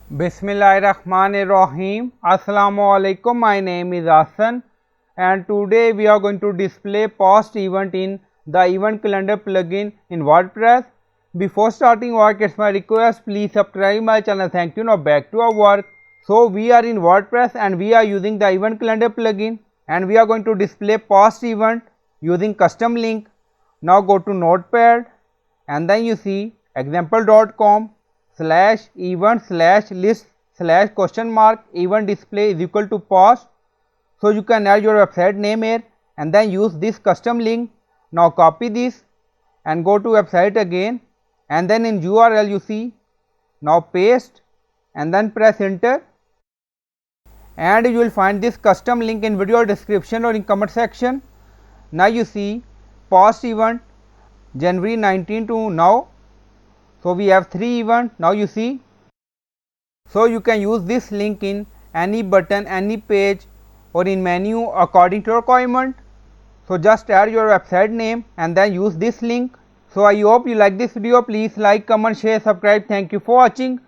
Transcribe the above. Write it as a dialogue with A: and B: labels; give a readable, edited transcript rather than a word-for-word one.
A: Bismillahirrahmanirrahim. Assalamualaikum. My name is Hassan and today we are going to display past event in the event calendar plugin in WordPress. Before starting work, it's my request, please subscribe my channel. Thank you. Now back to our work. So we are in WordPress and we are using the event calendar plugin and we are going to display past event using custom link. Now go to Notepad and then you see example.com/event/list/? event display is equal to past. So you can add your website name here and then use this custom link. Now copy this and go to website again and then in URL you see, now paste and then press enter and you will find this custom link in video description or in comment section. Now you see past event January 19 to now. So we have 3 events now you see. So you can use this link in any button, any page or in menu according to your requirement. So just add your website name and then use this link. So I hope you like this video. Please like, comment, share, subscribe. Thank you for watching.